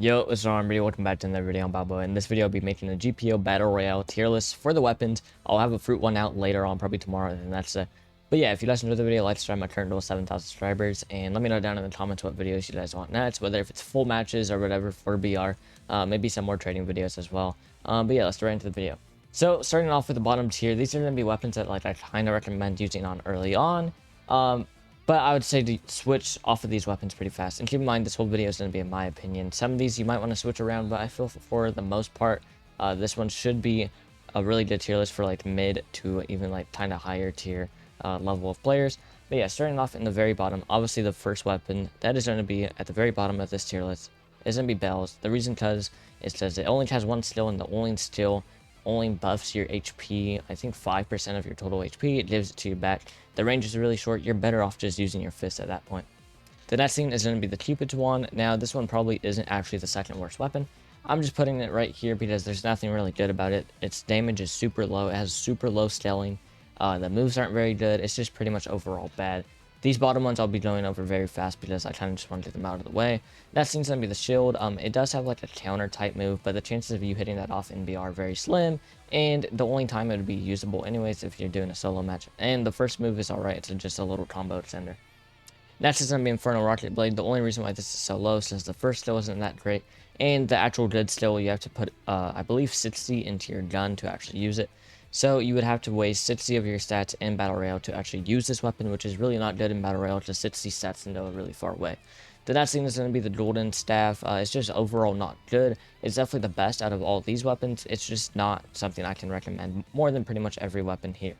Yo, what's going on, everybody? Welcome back to another video on Balboa. In this video, I'll be making a GPO Battle Royale tier list for the weapons. I'll have a fruit one out later on, probably tomorrow, and that's it. But yeah, if you guys enjoyed the video, like, subscribe. My current goal is 7,000 subscribers, and let me know down in the comments what videos you guys want next, whether if it's full matches or whatever for BR, maybe some more trading videos as well. But yeah, let's get right into the video. So starting off with the bottom tier, these are going to be weapons that I kind of recommend using on early on. But I would say to switch off of these weapons pretty fast. And keep in mind, this whole video is going to be in my opinion. Some of these you might want to switch around, but I feel for the most part, this one should be a really good tier list for mid to even kind of higher tier level of players. But yeah, starting off in the very bottom, obviously the first weapon that is going to be at the very bottom of this tier list is going to be bells. The reason it says it only has one skill, and the only skill only buffs your HP, I think 5% of your total HP. It gives it to your back. The range is really short. You're better off just using your fist at that point. The next thing is going to be the Cupid's one. Now, this one probably isn't actually the second worst weapon. I'm just putting it right here because there's nothing really good about it. Its damage is super low. It has super low scaling. The moves aren't very good. It's just pretty much overall bad. These bottom ones I'll be going over very fast because I kind of just want to get them out of the way. Next thing's going to be the shield. It does have a counter type move, but the chances of you hitting that off in BR are very slim. And the only time it would be usable anyways if you're doing a solo match. And the first move is alright, it's just a little combo extender. Next is going to be Infernal Rocket Blade. The only reason why this is so low is since the first skill isn't that great. And the actual good skill, you have to put, I believe, 60 into your gun to actually use it. So you would have to waste 60 of your stats in Battle Royale to actually use this weapon, which is really not good in Battle Royale, just 60 stats and go really far away. The next thing is going to be the Golden Staff. It's just overall not good. It's definitely the best out of all these weapons. It's just not something I can recommend more than pretty much every weapon here.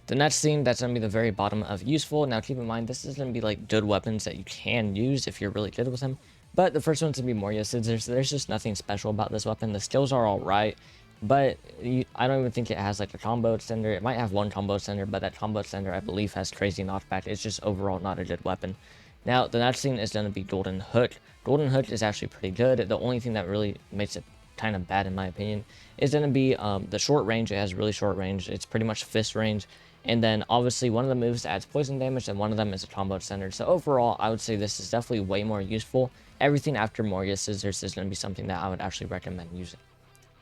The next thing that's going to be the very bottom of useful. Now keep in mind, this is going to be good weapons that you can use if you're really good with them. But the first one's going to be Moria Scissors. There's just nothing special about this weapon. The skills are alright. But I don't even think it has a combo extender. It might have one combo extender, but that combo extender I believe has crazy knockback. It's just overall not a good weapon. Now the next thing is going to be Golden Hook. Golden Hook is actually pretty good. The only thing that really makes it kind of bad in my opinion is going to be the short range. It has really short range. It's pretty much fist range. And then obviously one of the moves adds poison damage, and one of them is a combo extender. So overall I would say this is definitely way more useful. Everything after Moria Scissors is going to be something that I would actually recommend using.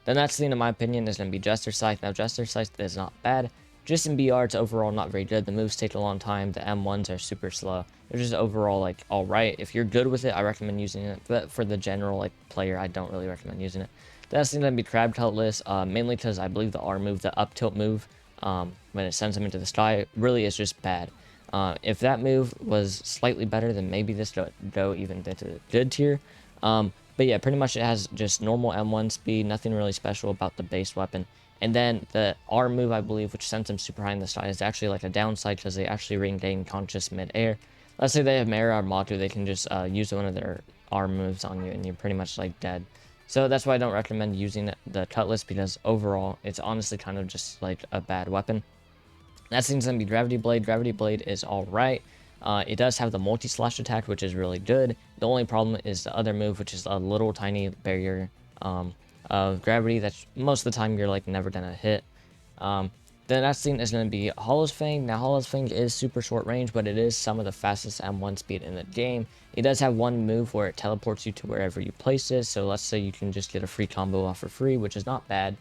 The next thing, in my opinion, is going to be Jester Scythe. Now, Jester Scythe is not bad. Just in BR, it's overall not very good. The moves take a long time. The M1s are super slow. They're just overall, alright. If you're good with it, I recommend using it. But for the general, player, I don't really recommend using it. The next thing is going to be Crab Cutlass, mainly because I believe the R move, the up tilt move, when it sends him into the sky, really is just bad. If that move was slightly better, then maybe this would go even into the good tier. But yeah, pretty much it has just normal M1 speed, nothing really special about the base weapon. And then the R move, I believe, which sends them super high in the sky, is actually a downside because they actually regain conscious mid-air. Let's say they have Mara or Matu, they can just use one of their R moves on you and you're pretty much dead. So that's why I don't recommend using the Cutlass, because overall it's honestly kind of just a bad weapon. Next thing's going to be Gravity Blade. Gravity Blade is alright. It does have the multi-slash attack, which is really good. The only problem is the other move, which is a little tiny barrier of gravity that's most of the time you're never gonna hit. The next thing is going to be Hollow's Fang. Now Hollow's Fang is super short range, but it is some of the fastest M1 speed in the game. It does have one move where it teleports you to wherever you place it, so let's say you can just get a free combo off for free, which is not bad.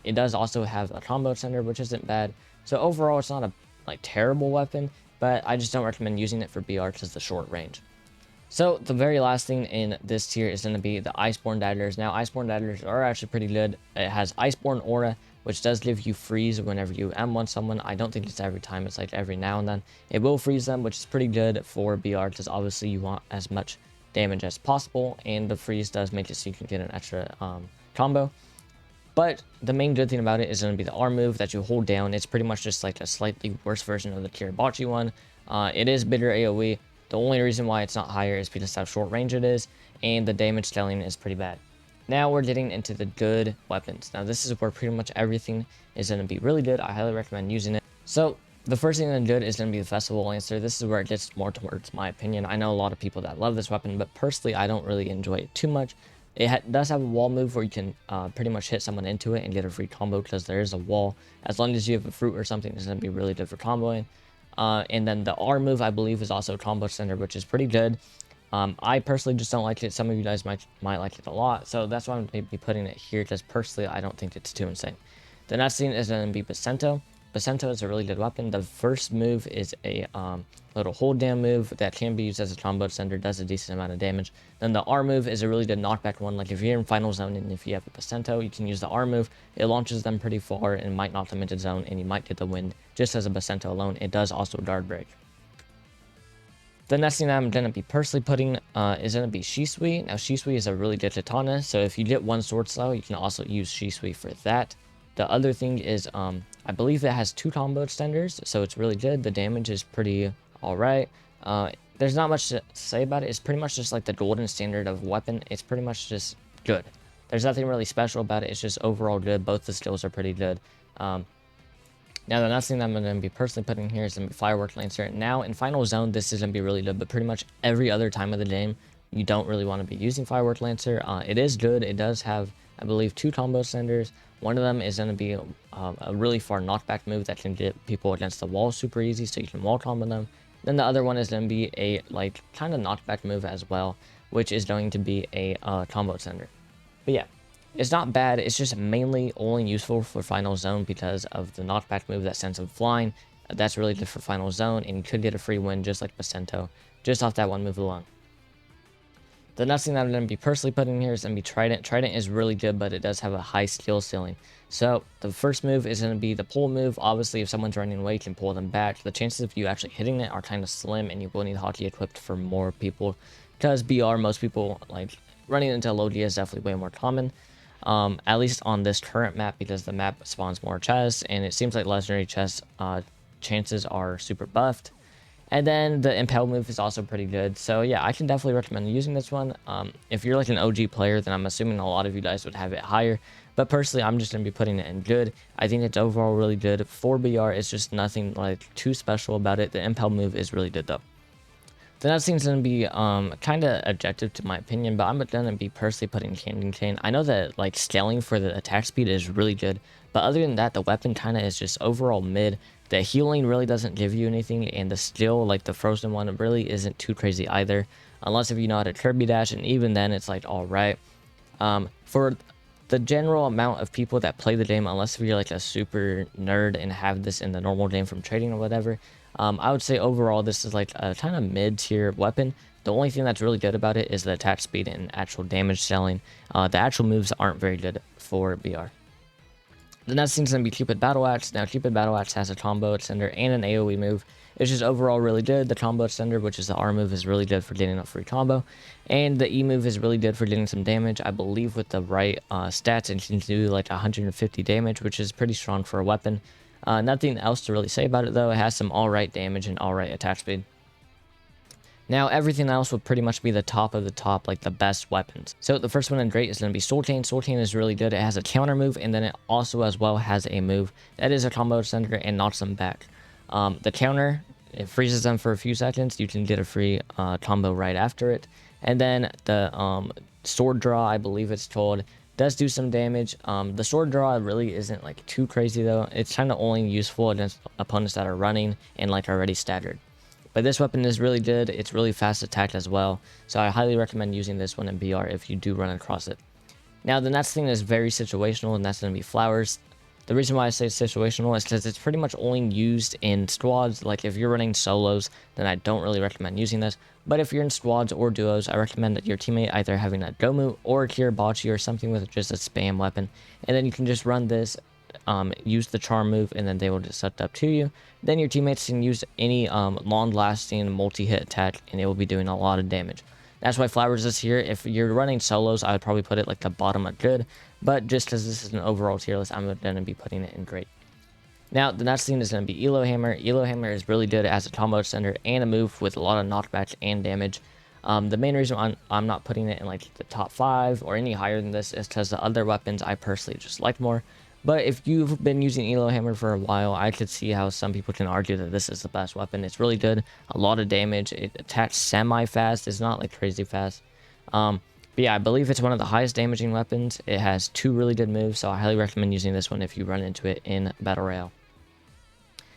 It does also have a combo extender, which isn't bad. So overall it's not a terrible weapon, but I just don't recommend using it for BR because the short range. So the very last thing in this tier is going to be the Iceborne Daggers. Now Iceborne Daggers are actually pretty good. It has Iceborne Aura, which does give you freeze whenever you M1 someone. I don't think it's every time, it's every now and then. It will freeze them, which is pretty good for BR because obviously you want as much damage as possible, and the freeze does make it so you can get an extra combo. But the main good thing about it is going to be the R move that you hold down. It's pretty much just a slightly worse version of the Curaboshi one. It is bigger AoE. The only reason why it's not higher is because how short range it is, and the damage scaling is pretty bad. Now we're getting into the good weapons. Now this is where pretty much everything is going to be really good. I highly recommend using it. So the first thing that's good is going to be the Festival Lancer. This is where it gets more towards my opinion. I know a lot of people that love this weapon, but personally I don't really enjoy it too much. It does have a wall move where you can pretty much hit someone into it and get a free combo because there is a wall. As long as you have a fruit or something, it's going to be really good for comboing. And then the R move, I believe, is also a combo extender, which is pretty good. I personally just don't like it. Some of you guys might like it a lot, so that's why I'm going to be putting it here, because personally I don't think it's too insane. The next thing is going to be Bacento. Bacento is a really good weapon. The first move is a little hold down move that can be used as a combo extender, does a decent amount of damage. Then the R move is a really good knockback one. Like if you're in final zone and if you have a Bacento, you can use the R move. It launches them pretty far and might knock them into zone, and you might get the win just as a Bacento alone. It does also guard break. The next thing that I'm going to be personally putting is going to be Shisui. Now, Shisui is a really good katana, so if you get one sword style, you can also use Shisui for that. The other thing is, I believe it has 2 combo extenders, so it's really good. The damage is pretty alright. There's not much to say about it. It's pretty much just like the golden standard of weapon. It's pretty much just good. There's nothing really special about it. It's just overall good. Both the skills are pretty good. Now, the next thing that I'm going to be personally putting here is going to be Firework Lancer. Now, in Final Zone, this is going to be really good, but pretty much every other time of the game, you don't really want to be using Firework Lancer. It is good. It does have, I believe, 2 combo extenders. One of them is going to be a really far knockback move that can get people against the wall super easy, so you can wall combo them. Then the other one is going to be a, like, kind of knockback move as well, which is going to be a combo extender. But yeah. It's not bad. It's just mainly only useful for Final Zone because of the knockback move that sends him flying. That's really good for Final Zone, and you could get a free win just like Bacento, just off that one move alone. The next thing that I'm going to be personally putting here is going to be Trident. Trident is really good, but it does have a high skill ceiling. So the first move is going to be the pull move. Obviously, if someone's running away, you can pull them back. The chances of you actually hitting it are kind of slim, and you will need hockey equipped for more people, because BR, most people, like, running into low D is definitely way more common. At least on this current map, because the map spawns more chests, and it seems like legendary chests chances are super buffed. And then the impel move is also pretty good, so yeah, I can definitely recommend using this one. If you're like an OG player, then I'm assuming a lot of you guys would have it higher, but personally I'm just going to be putting it in good. I think it's overall really good. For BR, it's just nothing like too special about it. The impel move is really good though. The next thing is going to be kind of objective to my opinion, but I'm going to be personally putting Candy Cane. I know that like scaling for the attack speed is really good, but other than that, the weapon kind of is just overall mid. The healing really doesn't give you anything, and the skill, like the frozen one, really isn't too crazy either, unless if you know how to Kirby dash, and even then it's like alright. For the general amount of people that play the game, unless if you're like a super nerd and have this in the normal game from trading or whatever, I would say overall this is like a kind of mid-tier weapon. The only thing that's really good about it is the attack speed and actual damage selling. The actual moves aren't very good for BR. The next thing is going to be Cupid Battle Axe. Now, Cupid Battle Axe has a combo extender and an AoE move. It's just overall really good. The combo extender, which is the R move, is really good for getting a free combo. And the E move is really good for getting some damage. I believe with the right stats, it can do like 150 damage, which is pretty strong for a weapon. Nothing else to really say about it though. It has some alright damage and alright attack speed. Now, everything else would pretty much be the top of the top, like the best weapons. So the first one in great is going to be Soul Chain. Soul Chain is really good. It has a counter move, and then it also as well has a move that is a combo extender and knocks them back. The counter, it freezes them for a few seconds. You can get a free combo right after it. And then the sword draw, I believe it's called, does do some damage. The sword draw really isn't like too crazy though. It's kind of only useful against opponents that are running and like already staggered. But this weapon is really good. It's really fast attack as well. So I highly recommend using this one in BR if you do run across it. Now the next thing is very situational, and that's going to be flowers. The reason why I say situational is because it's pretty much only used in squads. Like if you're running solos, then I don't really recommend using this. But if you're in squads or duos, I recommend that your teammate either having a Gomu or a Curaboshi or something with just a spam weapon. And then you can just run this, use the charm move, and then they will just set up to you. Then your teammates can use any long-lasting multi-hit attack, and it will be doing a lot of damage. That's why Flowers is here. If you're running solos, I would probably put it like the bottom of good. But just because this is an overall tier list, I'm going to be putting it in great. Now, the next thing is going to be Elo Hammer. Elo Hammer is really good as a combo extender and a move with a lot of knockbacks and damage. The main reason I'm not putting it in like the top 5 or any higher than this is because the other weapons I personally just like more. But if you've been using Elo Hammer for a while, I could see how some people can argue that this is the best weapon. It's really good, a lot of damage. It attacks semi-fast. It's not like crazy fast. But yeah, I believe it's one of the highest damaging weapons. It has 2 really good moves, so I highly recommend using this one if you run into it in Battle Royale.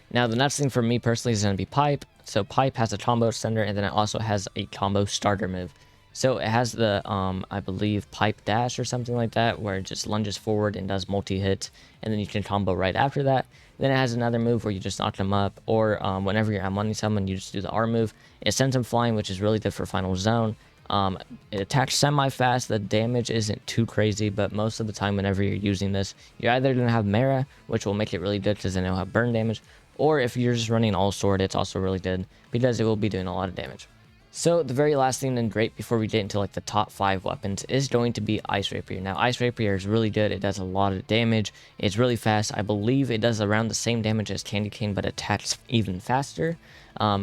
Now, the next thing for me personally is going to be Pipe. So pipe has a combo extender, and then it also has a combo starter move. So it has the I believe pipe dash or something like that, where it just lunges forward and does multi-hits, and then you can combo right after that. Then it has another move where you just knock them up, or whenever you're outmoney someone, you just do the R move. It sends them flying, which is really good for final zone. It attacks semi-fast. The damage isn't too crazy, but most of the time whenever you're using this, you're either going to have Mara, which will make it really good because then it'll have burn damage, or if you're just running all sword, it's also really good because it will be doing a lot of damage. So the very last thing and great before we get into like the top 5 weapons is going to be Ice Rapier. Now Ice Rapier is really good. It does a lot of damage. It's really fast. I believe it does around the same damage as Candy Cane, but attacks even faster.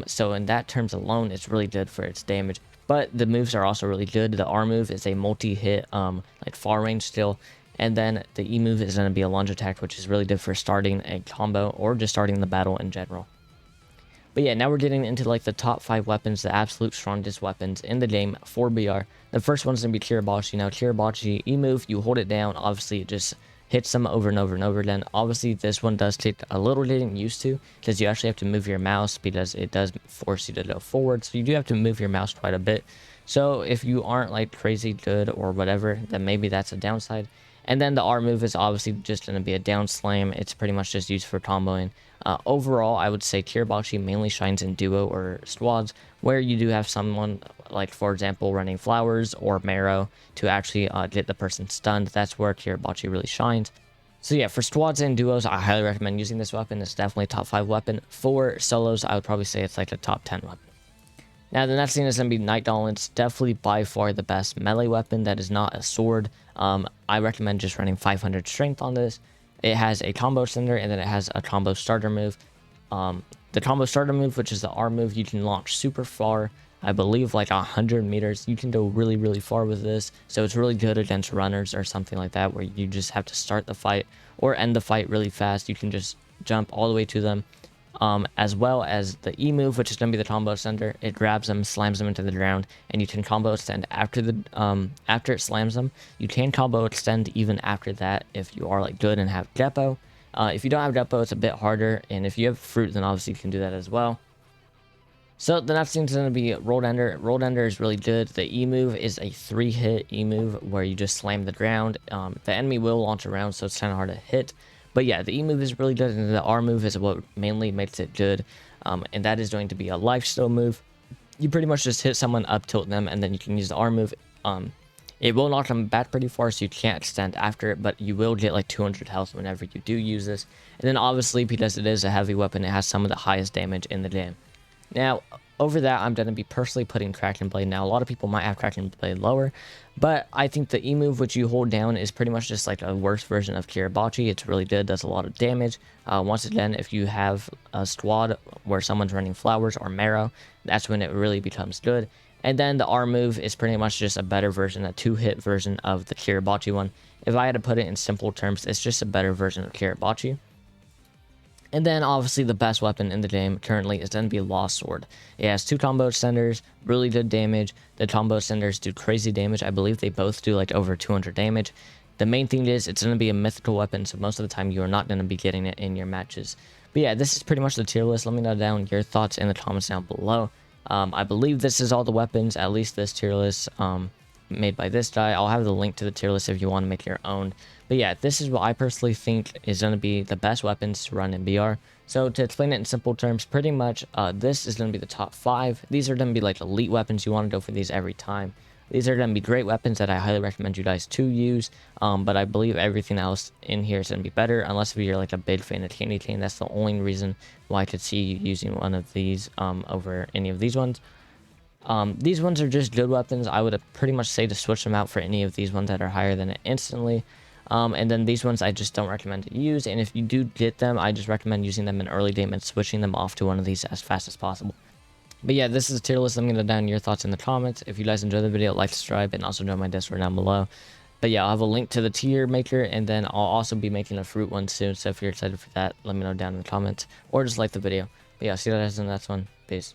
So in that terms alone, it's really good for its damage. But the moves are also really good. The R move is a multi-hit, like far range still. And then the E move is going to be a lunge attack, which is really good for starting a combo or just starting the battle in general. But yeah, now we're getting into like the top 5 weapons, the absolute strongest weapons in the game for BR. The first one's going to be Curaboshi. Now Curaboshi E move, you hold it down, obviously it just hits them over and over and over again. Obviously this one does take a little getting used to because you actually have to move your mouse because it does force you to go forward. So you do have to move your mouse quite a bit. So if you aren't like crazy good or whatever, then maybe that's a downside. And then the R move is obviously just going to be a down slam. It's pretty much just used for comboing. Overall, I would say Curaboshi mainly shines in duo or squads, where you do have someone, like for example, running flowers or marrow to actually get the person stunned. That's where Curaboshi really shines. So yeah, for squads and duos, I highly recommend using this weapon. It's definitely a top 5 weapon. For solos, I would probably say it's like a top 10 weapon. Now, the next thing is going to be Night Gauntlet's definitely by far the best melee weapon that is not a sword. I recommend just running 500 strength on this. It has a combo extender, and then it has a combo starter move. The combo starter move, which is the R move, you can launch super far. I believe like 100 meters. You can go really, really far with this. So it's really good against runners or something like that, where you just have to start the fight or end the fight really fast. You can just jump all the way to them. As well as the E move, which is going to be the combo extender. It grabs them, slams them into the ground, and you can combo extend after after it slams them. You can combo extend even after that if you are like good and have GPO. If you don't have GPO, it's a bit harder, and if you have fruit, then obviously you can do that as well. So the next thing is going to be Rolled Ender. Rolled Ender is really good. The E move is a 3-hit E move where you just slam the ground. The enemy will launch around, so it's kind of hard to hit. But yeah, the E move is really good, and the R move is what mainly makes it good. And that is going to be a lifesteal move. You pretty much just hit someone up, tilt them, and then you can use the R move. It will knock them back pretty far, so you can't extend after it, but you will get like 200 health whenever you do use this. And then obviously, because it is a heavy weapon, it has some of the highest damage in the game. Now, over that, I'm going to be personally putting Kraken Blade. Now, a lot of people might have Kraken Blade lower, but I think the E move, which you hold down, is pretty much just like a worse version of Curaboshi. It's really good, does a lot of damage. Once again, if you have a squad where someone's running flowers or marrow, that's when it really becomes good. And then the R move is pretty much just a better version, a 2-hit version of the Curaboshi one. If I had to put it in simple terms, it's just a better version of Curaboshi. And then obviously the best weapon in the game currently is going to be Lost Sword. It has 2 combo extenders, really good damage. The combo extenders do crazy damage. I believe they both do like over 200 damage. The main thing is it's going to be a mythical weapon, so most of the time you are not going to be getting it in your matches. But yeah, this is pretty much the tier list. Let me know down your thoughts in the comments down below. I believe this is all the weapons, at least this tier list made by this guy. I'll have the link to the tier list if you want to make your own. But yeah, this is what I personally think is going to be the best weapons to run in BR. So to explain it in simple terms, pretty much this is going to be the top 5. These are going to be like elite weapons. You want to go for these every time. These are going to be great weapons that I highly recommend you guys to use. But I believe everything else in here is going to be better, unless if you're like a big fan of Candy Cane. That's the only reason why I could see you using one of these over any of these ones. These ones are just good weapons. I would pretty much say to switch them out for any of these ones that are higher than it instantly. And then these ones I just don't recommend to use. And if you do get them, I just recommend using them in early game and switching them off to one of these as fast as possible. But yeah, this is a tier list. Let me know down your thoughts in the comments. If you guys enjoyed the video, like, subscribe, and also join my Discord down below. But yeah, I'll have a link to the tier maker, and then I'll also be making a fruit one soon. So if you're excited for that, let me know down in the comments, or just like the video. But yeah, see you guys in the next one. Peace.